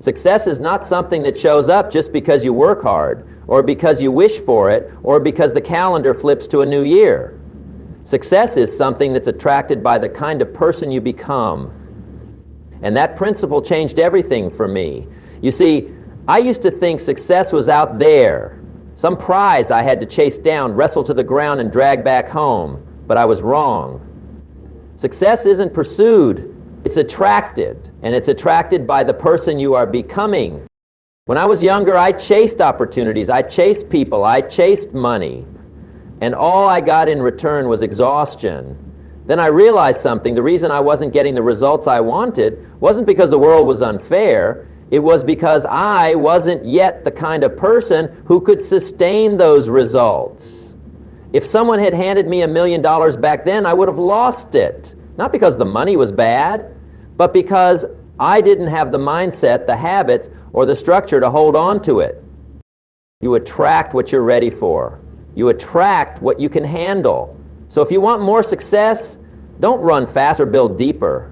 Success is not something that shows up just because you work hard, or because you wish for it, or because the calendar flips to a new year. Success is something that's attracted by the kind of person you become. And that principle changed everything for me. You see, I used to think success was out there, some prize I had to chase down, wrestle to the ground, and drag back home. But I was wrong. Success isn't pursued, it's attracted, and it's attracted by the person you are becoming. When I was younger, I chased opportunities, I chased people, I chased money, and all I got in return was exhaustion. Then I realized something. The reason I wasn't getting the results I wanted wasn't because the world was unfair. It was because I wasn't yet the kind of person who could sustain those results. If someone had handed me $1 million back then, I would have lost it. Not because the money was bad, but because I didn't have the mindset, the habits, or the structure to hold on to it. You attract what you're ready for. You attract what you can handle. So if you want more success, don't run fast or build deeper.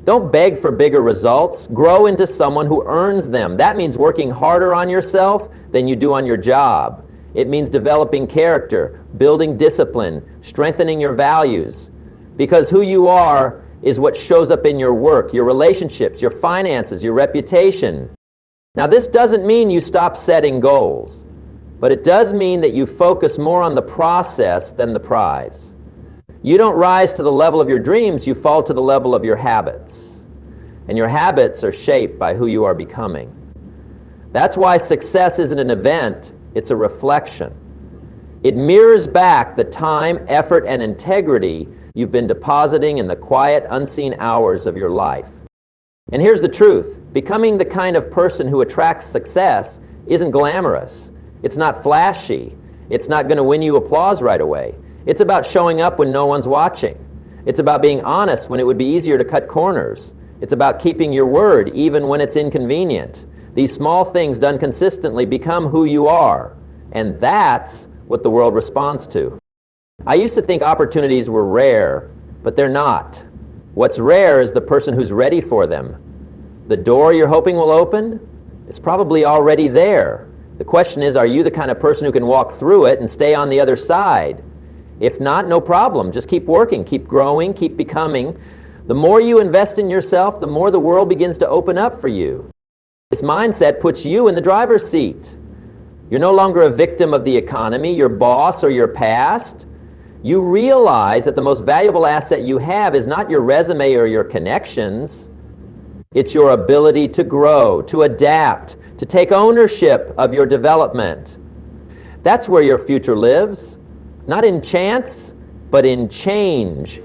Don't beg for bigger results. Grow into someone who earns them. That means working harder on yourself than you do on your job. It means developing character, building discipline, strengthening your values. Because who you are is what shows up in your work, your relationships, your finances, your reputation. Now, this doesn't mean you stop setting goals, but it does mean that you focus more on the process than the prize. You don't rise to the level of your dreams, you fall to the level of your habits. And your habits are shaped by who you are becoming. That's why success isn't an event, it's a reflection. It mirrors back the time, effort, and integrity you've been depositing in the quiet, unseen hours of your life. And here's the truth. Becoming the kind of person who attracts success isn't glamorous. It's not flashy. It's not going to win you applause right away. It's about showing up when no one's watching. It's about being honest when it would be easier to cut corners. It's about keeping your word even when it's inconvenient. These small things done consistently become who you are. And that's what the world responds to. I used to think opportunities were rare, but they're not. What's rare is the person who's ready for them. The door you're hoping will open is probably already there. The question is, are you the kind of person who can walk through it and stay on the other side? If not, no problem. Just keep working, keep growing, keep becoming. The more you invest in yourself, the more the world begins to open up for you. This mindset puts you in the driver's seat. You're no longer a victim of the economy, your boss, or your past. You realize that the most valuable asset you have is not your resume or your connections. It's your ability to grow, to adapt, to take ownership of your development. That's where your future lives. Not in chance, but in change.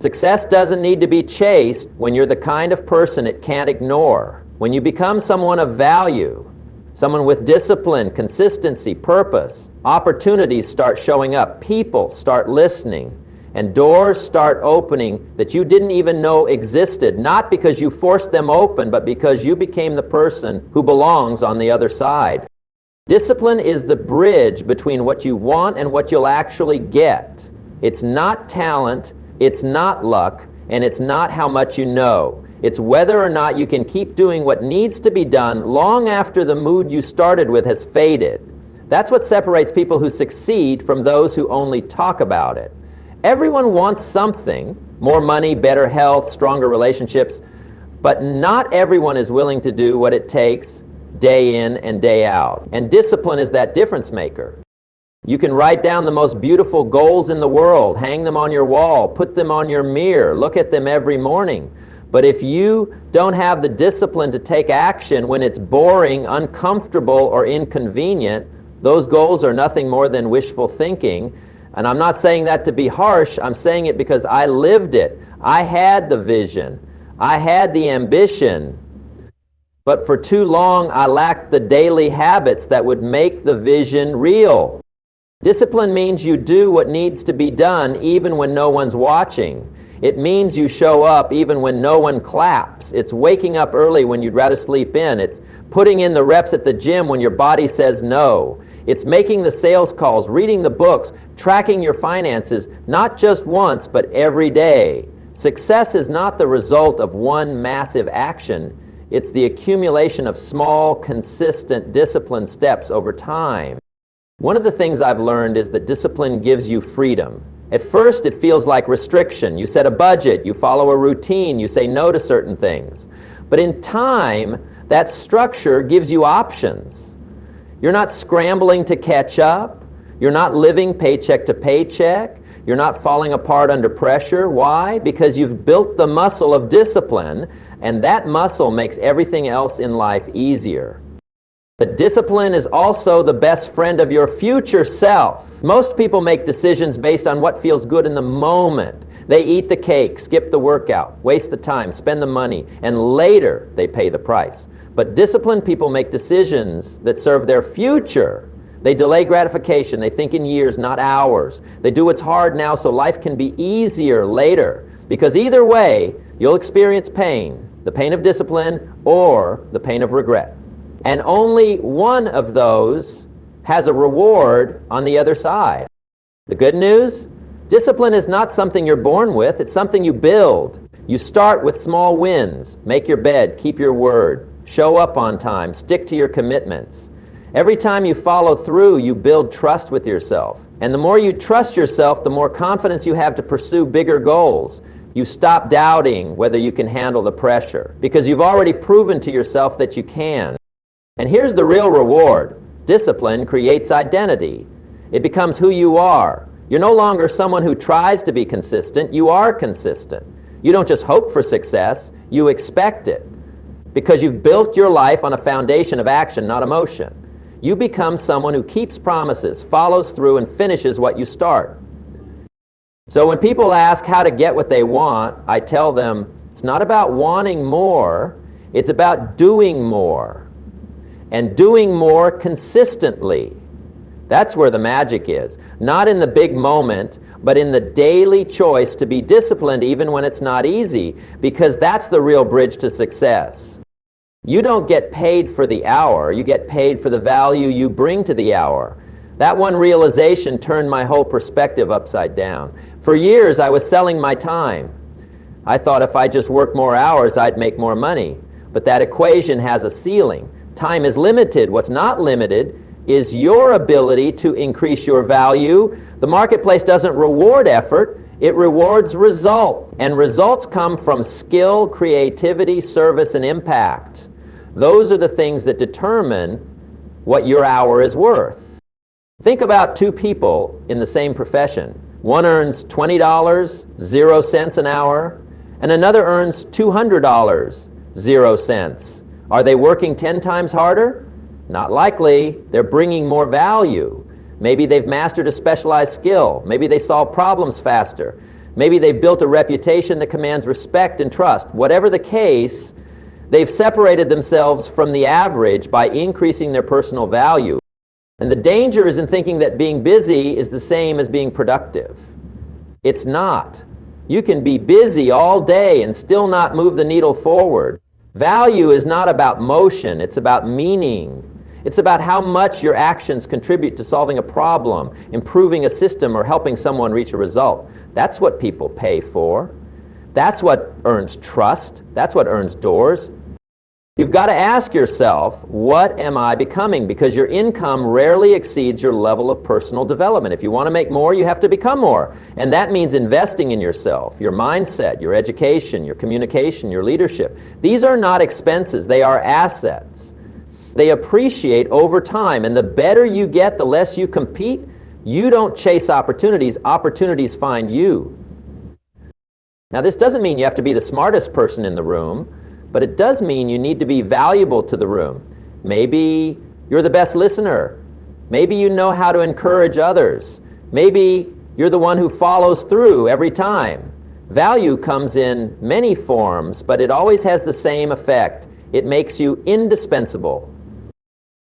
Success doesn't need to be chased when you're the kind of person it can't ignore. When you become someone of value, someone with discipline, consistency, purpose, opportunities start showing up, people start listening, and doors start opening that you didn't even know existed, not because you forced them open, but because you became the person who belongs on the other side. Discipline is the bridge between what you want and what you'll actually get. It's not talent, it's not luck, and it's not how much you know. It's whether or not you can keep doing what needs to be done long after the mood you started with has faded. That's what separates people who succeed from those who only talk about it. Everyone wants something, more money, better health, stronger relationships, but not everyone is willing to do what it takes day in and day out. And discipline is that difference maker. You can write down the most beautiful goals in the world, hang them on your wall, put them on your mirror, look at them every morning. But if you don't have the discipline to take action when it's boring, uncomfortable, or inconvenient, those goals are nothing more than wishful thinking. And I'm not saying that to be harsh, I'm saying it because I lived it. I had the vision. I had the ambition. But for too long, I lacked the daily habits that would make the vision real. Discipline means you do what needs to be done even when no one's watching. It means you show up even when no one claps. It's waking up early when you'd rather sleep in. It's putting in the reps at the gym when your body says no. It's making the sales calls, reading the books, tracking your finances, not just once, but every day. Success is not the result of one massive action. It's the accumulation of small, consistent, disciplined steps over time. One of the things I've learned is that discipline gives you freedom. At first, it feels like restriction. You set a budget, you follow a routine, you say no to certain things. But in time, that structure gives you options. You're not scrambling to catch up. You're not living paycheck to paycheck. You're not falling apart under pressure. Why? Because you've built the muscle of discipline, and that muscle makes everything else in life easier. The discipline is also the best friend of your future self. Most people make decisions based on what feels good in the moment. They eat the cake, skip the workout, waste the time, spend the money, and later they pay the price. But disciplined people make decisions that serve their future. They delay gratification. They think in years, not hours. They do what's hard now so life can be easier later. Because either way, you'll experience pain, the pain of discipline or the pain of regret. And only one of those has a reward on the other side. The good news? Discipline is not something you're born with. It's something you build. You start with small wins. Make your bed, keep your word, show up on time, stick to your commitments. Every time you follow through, you build trust with yourself. And the more you trust yourself, the more confidence you have to pursue bigger goals. You stop doubting whether you can handle the pressure because you've already proven to yourself that you can. And here's the real reward. Discipline creates identity. It becomes who you are. You're no longer someone who tries to be consistent. You are consistent. You don't just hope for success, you expect it. Because you've built your life on a foundation of action, not emotion. You become someone who keeps promises, follows through, and finishes what you start. So when people ask how to get what they want, I tell them it's not about wanting more, it's about doing more. And doing more consistently. That's where the magic is. Not in the big moment, but in the daily choice to be disciplined even when it's not easy, because that's the real bridge to success. You don't get paid for the hour, you get paid for the value you bring to the hour. That one realization turned my whole perspective upside down. For years, I was selling my time. I thought if I just worked more hours, I'd make more money. But that equation has a ceiling. Time is limited. What's not limited is your ability to increase your value. The marketplace doesn't reward effort, it rewards results. And results come from skill, creativity, service, and impact. Those are the things that determine what your hour is worth. Think about two people in the same profession. One earns $20, 0 cents an hour, and another earns $200, 0 cents. Are they working 10 times harder? Not likely. They're bringing more value. Maybe they've mastered a specialized skill. Maybe they solve problems faster. Maybe they've built a reputation that commands respect and trust. Whatever the case, they've separated themselves from the average by increasing their personal value. And the danger is in thinking that being busy is the same as being productive. It's not. You can be busy all day and still not move the needle forward. Value is not about motion, it's about meaning. It's about how much your actions contribute to solving a problem, improving a system, or helping someone reach a result. That's what people pay for. That's what earns trust. That's what earns doors. You've got to ask yourself, what am I becoming? Because your income rarely exceeds your level of personal development. If you want to make more, you have to become more. And that means investing in yourself, your mindset, your education, your communication, your leadership. These are not expenses, they are assets. They appreciate over time, and the better you get, the less you compete. You don't chase opportunities, opportunities find you. Now, this doesn't mean you have to be the smartest person in the room, but it does mean you need to be valuable to the room. Maybe you're the best listener. Maybe you know how to encourage others. Maybe you're the one who follows through every time. Value comes in many forms, but it always has the same effect. It makes you indispensable.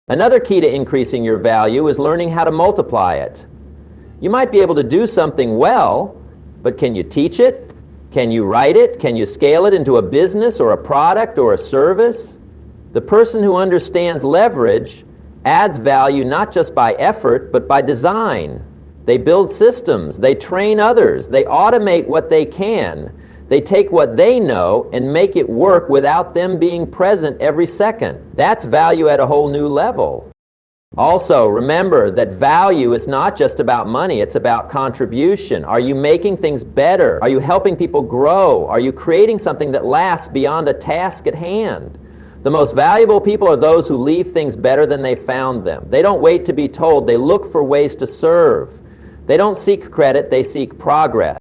Another key to increasing your value is learning how to multiply it. You might be able to do something well, but can you teach it? Can you write it? Can you scale it into a business or a product or a service? The person who understands leverage adds value not just by effort, but by design. They build systems, they train others, they automate what they can. They take what they know and make it work without them being present every second. That's value at a whole new level. Also, remember that value is not just about money, it's about contribution. Are you making things better? Are you helping people grow? Are you creating something that lasts beyond a task at hand? The most valuable people are those who leave things better than they found them. They don't wait to be told, they look for ways to serve. They don't seek credit, they seek progress.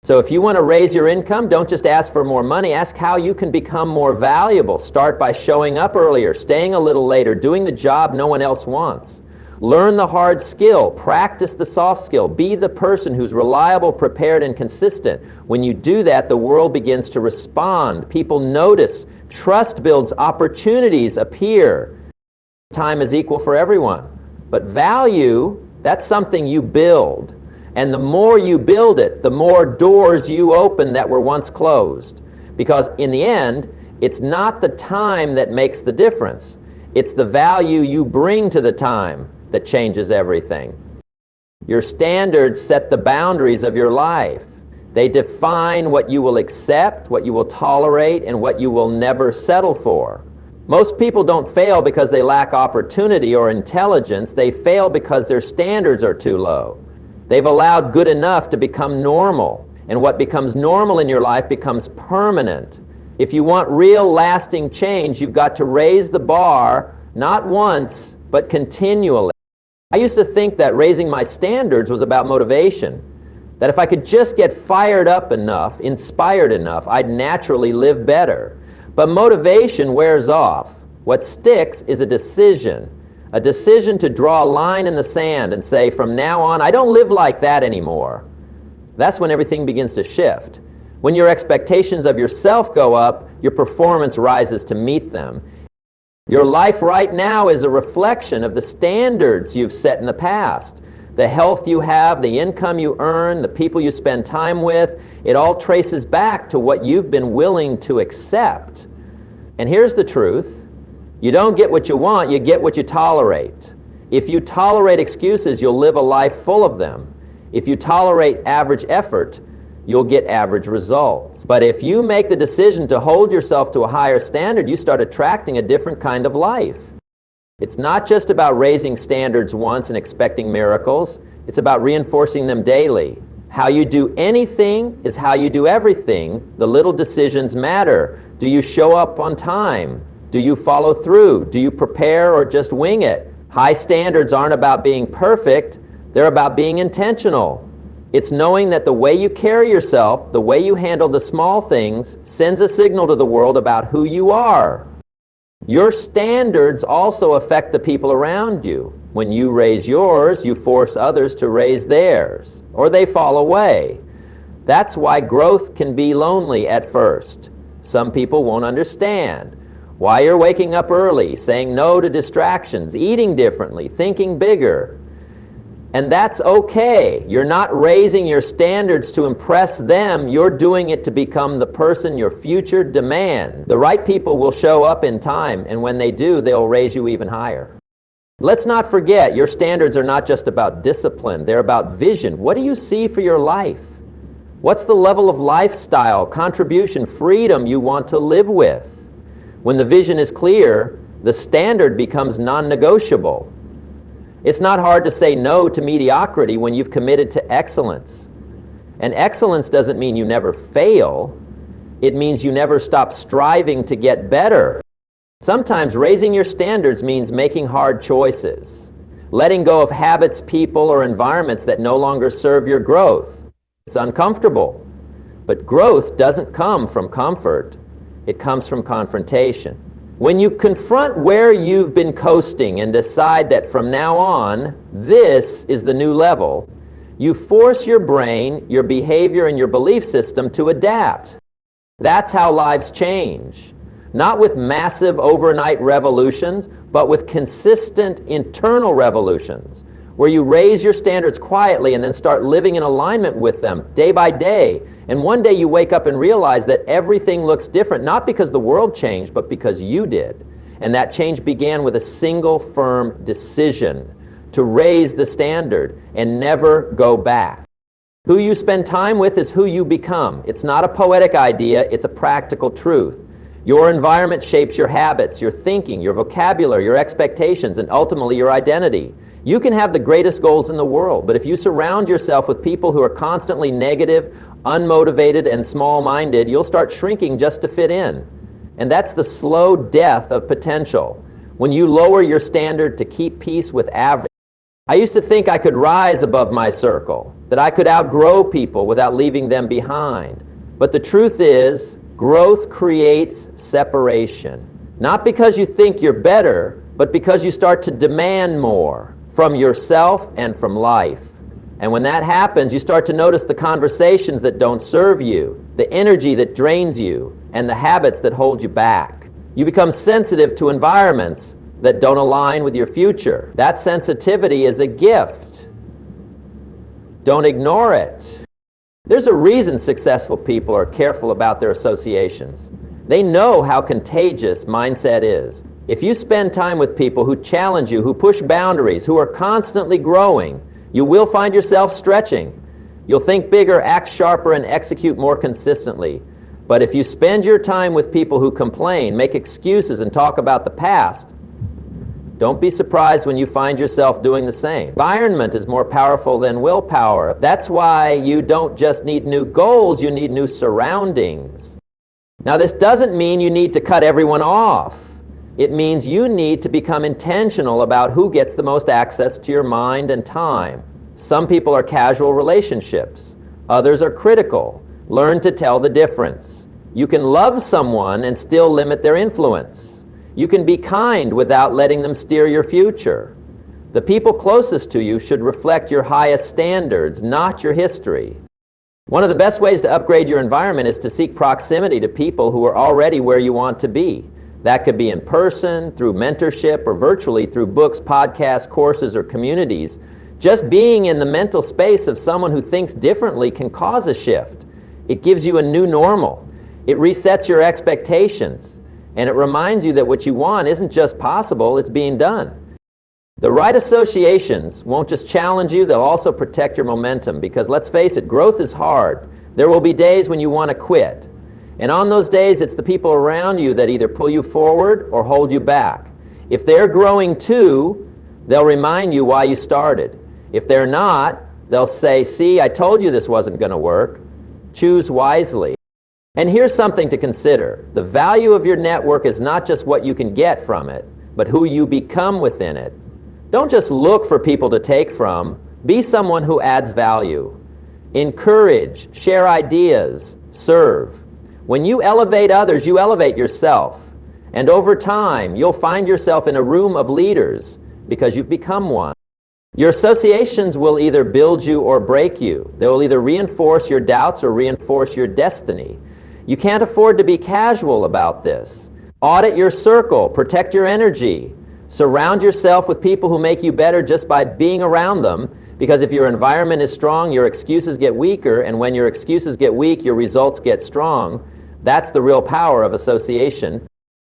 So if you want to raise your income, don't just ask for more money, ask how you can become more valuable. Start by showing up earlier, staying a little later, doing the job no one else wants. Learn the hard skill, practice the soft skill, be the person who's reliable, prepared, and consistent. When you do that, the world begins to respond. People notice, trust builds, opportunities appear. Time is equal for everyone. But value, that's something you build. And the more you build it, the more doors you open that were once closed. Because in the end, it's not the time that makes the difference. It's the value you bring to the time that changes everything. Your standards set the boundaries of your life. They define what you will accept, what you will tolerate, and what you will never settle for. Most people don't fail because they lack opportunity or intelligence. They fail because their standards are too low. They've allowed good enough to become normal, and what becomes normal in your life becomes permanent. If you want real lasting change, you've got to raise the bar, not once, but continually. I used to think that raising my standards was about motivation, that if I could just get fired up enough, inspired enough, I'd naturally live better. But motivation wears off. What sticks is a decision to draw a line in the sand and say, from now on, I don't live like that anymore. That's when everything begins to shift. When your expectations of yourself go up, your performance rises to meet them. Your life right now is a reflection of the standards you've set in the past. The health you have, the income you earn, the people you spend time with, it all traces back to what you've been willing to accept. And here's the truth. You don't get what you want, you get what you tolerate. If you tolerate excuses, you'll live a life full of them. If you tolerate average effort, you'll get average results. But if you make the decision to hold yourself to a higher standard, you start attracting a different kind of life. It's not just about raising standards once and expecting miracles. It's about reinforcing them daily. How you do anything is how you do everything. The little decisions matter. Do you show up on time? Do you follow through? Do you prepare or just wing it? High standards aren't about being perfect. They're about being intentional. It's knowing that the way you carry yourself, the way you handle the small things, sends a signal to the world about who you are. Your standards also affect the people around you. When you raise yours, you force others to raise theirs, or they fall away. That's why growth can be lonely at first. Some people won't understand why you're waking up early, saying no to distractions, eating differently, thinking bigger. And that's okay. You're not raising your standards to impress them. You're doing it to become the person your future demands. The right people will show up in time, and when they do, they'll raise you even higher. Let's not forget, your standards are not just about discipline. They're about vision. What do you see for your life? What's the level of lifestyle, contribution, freedom you want to live with? When the vision is clear, the standard becomes non-negotiable. It's not hard to say no to mediocrity when you've committed to excellence. And excellence doesn't mean you never fail. It means you never stop striving to get better. Sometimes raising your standards means making hard choices, letting go of habits, people, or environments that no longer serve your growth. It's uncomfortable, but growth doesn't come from comfort. It comes from confrontation. When you confront where you've been coasting and decide that from now on, this is the new level, you force your brain, your behavior, and your belief system to adapt. That's how lives change. Not with massive overnight revolutions, but with consistent internal revolutions, where you raise your standards quietly and then start living in alignment with them day by day. And one day you wake up and realize that everything looks different, not because the world changed, but because you did. And that change began with a single firm decision to raise the standard and never go back. Who you spend time with is who you become. It's not a poetic idea, it's a practical truth. Your environment shapes your habits, your thinking, your vocabulary, your expectations, and ultimately your identity. You can have the greatest goals in the world, but if you surround yourself with people who are constantly negative, unmotivated, and small-minded, you'll start shrinking just to fit in. And that's the slow death of potential. When you lower your standard to keep pace with average. I used to think I could rise above my circle, that I could outgrow people without leaving them behind. But the truth is, growth creates separation. Not because you think you're better, but because you start to demand more from yourself and from life. And when that happens, you start to notice the conversations that don't serve you, the energy that drains you, and the habits that hold you back. You become sensitive to environments that don't align with your future. That sensitivity is a gift. Don't ignore it. There's a reason successful people are careful about their associations. They know how contagious mindset is. If you spend time with people who challenge you, who push boundaries, who are constantly growing, you will find yourself stretching. You'll think bigger, act sharper, and execute more consistently. But if you spend your time with people who complain, make excuses, and talk about the past, don't be surprised when you find yourself doing the same. Environment is more powerful than willpower. That's why you don't just need new goals, you need new surroundings. Now, this doesn't mean you need to cut everyone off. It means you need to become intentional about who gets the most access to your mind and time. Some people are casual relationships. Others are critical. Learn to tell the difference. You can love someone and still limit their influence. You can be kind without letting them steer your future. The people closest to you should reflect your highest standards, not your history. One of the best ways to upgrade your environment is to seek proximity to people who are already where you want to be. That could be in person, through mentorship, or virtually through books, podcasts, courses, or communities. Just being in the mental space of someone who thinks differently can cause a shift. It gives you a new normal. It resets your expectations. And it reminds you that what you want isn't just possible, it's being done. The right associations won't just challenge you, they'll also protect your momentum, because let's face it, growth is hard. There will be days when you want to quit. And on those days, it's the people around you that either pull you forward or hold you back. If they're growing too, they'll remind you why you started. If they're not, they'll say, see, I told you this wasn't going to work. Choose wisely. And here's something to consider. The value of your network is not just what you can get from it, but who you become within it. Don't just look for people to take from. Be someone who adds value. Encourage, share ideas, serve. When you elevate others, you elevate yourself. And over time, you'll find yourself in a room of leaders because you've become one. Your associations will either build you or break you. They will either reinforce your doubts or reinforce your destiny. You can't afford to be casual about this. Audit your circle, protect your energy. Surround yourself with people who make you better just by being around them, because if your environment is strong, your excuses get weaker, and when your excuses get weak, your results get strong. That's the real power of association.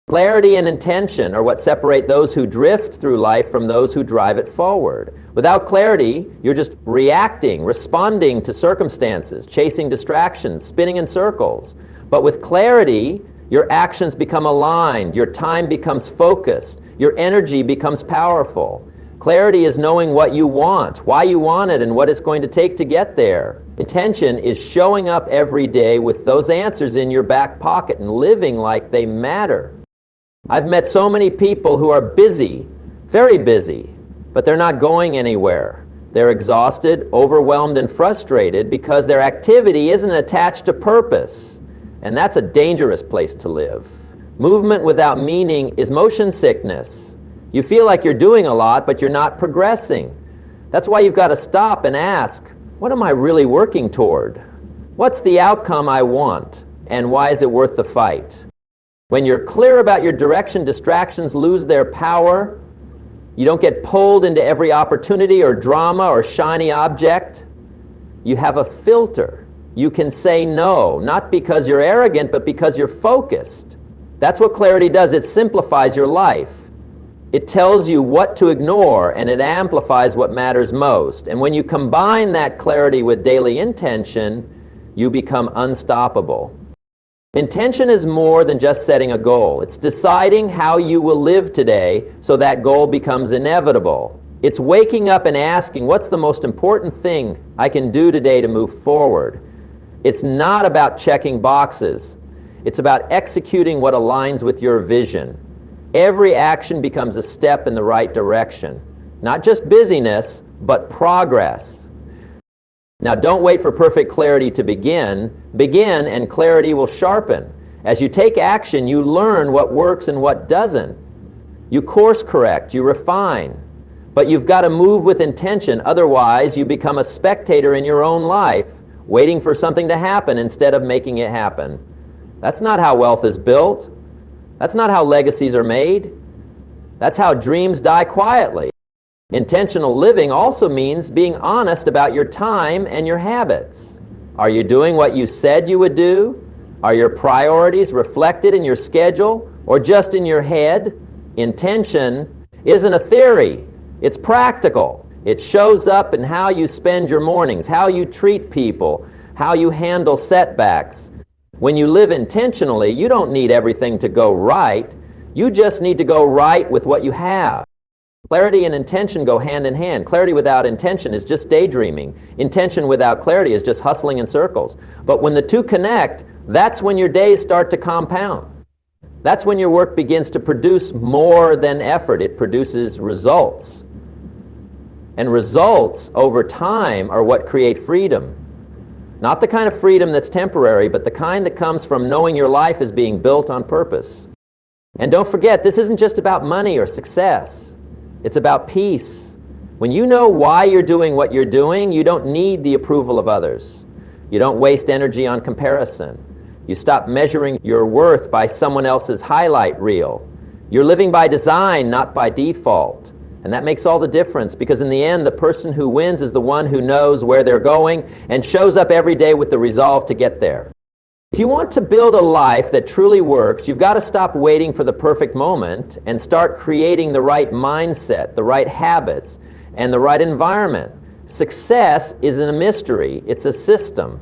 Clarity and intention are what separate those who drift through life from those who drive it forward. Without clarity, you're just reacting, responding to circumstances, chasing distractions, spinning in circles. But with clarity, your actions become aligned, your time becomes focused, your energy becomes powerful. Clarity is knowing what you want, why you want it, and what it's going to take to get there. Intention is showing up every day with those answers in your back pocket and living like they matter. I've met so many people who are busy, very busy, but they're not going anywhere. They're exhausted, overwhelmed, and frustrated because their activity isn't attached to purpose. And that's a dangerous place to live. Movement without meaning is motion sickness. You feel like you're doing a lot, but you're not progressing. That's why you've got to stop and ask, what am I really working toward? What's the outcome I want? And why is it worth the fight? When you're clear about your direction, distractions lose their power. You don't get pulled into every opportunity or drama or shiny object. You have a filter. You can say no, not because you're arrogant, but because you're focused. That's what clarity does. It simplifies your life. It tells you what to ignore, and it amplifies what matters most. And when you combine that clarity with daily intention, you become unstoppable. Intention is more than just setting a goal. It's deciding how you will live today so that goal becomes inevitable. It's waking up and asking, what's the most important thing I can do today to move forward? It's not about checking boxes. It's about executing what aligns with your vision. Every action becomes a step in the right direction. Not just busyness, but progress. Now, don't wait for perfect clarity to begin. Begin, and clarity will sharpen. As you take action, you learn what works and what doesn't. You course correct, you refine. But you've got to move with intention, otherwise you become a spectator in your own life, waiting for something to happen instead of making it happen. That's not how wealth is built. That's not how legacies are made. That's how dreams die quietly. Intentional living also means being honest about your time and your habits. Are you doing what you said you would do? Are your priorities reflected in your schedule or just in your head? Intention isn't a theory. It's practical. It shows up in how you spend your mornings, how you treat people, how you handle setbacks. When you live intentionally, you don't need everything to go right. You just need to go right with what you have. Clarity and intention go hand in hand. Clarity without intention is just daydreaming. Intention without clarity is just hustling in circles. But when the two connect, that's when your days start to compound. That's when your work begins to produce more than effort. It produces results. And results over time are what create freedom. Not the kind of freedom that's temporary, but the kind that comes from knowing your life is being built on purpose. And don't forget, this isn't just about money or success. It's about peace. When you know why you're doing what you're doing, you don't need the approval of others. You don't waste energy on comparison. You stop measuring your worth by someone else's highlight reel. You're living by design, not by default. And that makes all the difference, because in the end, the person who wins is the one who knows where they're going and shows up every day with the resolve to get there. If you want to build a life that truly works, you've got to stop waiting for the perfect moment and start creating the right mindset, the right habits, and the right environment. Success isn't a mystery. It's a system.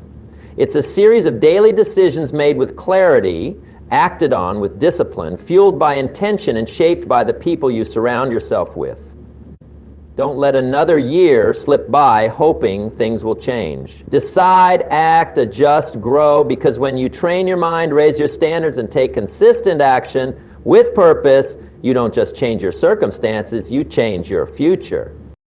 It's a series of daily decisions made with clarity, acted on with discipline, fueled by intention and shaped by the people you surround yourself with. Don't let another year slip by hoping things will change. Decide, act, adjust, grow, because when you train your mind, raise your standards, and take consistent action with purpose, you don't just change your circumstances, you change your future.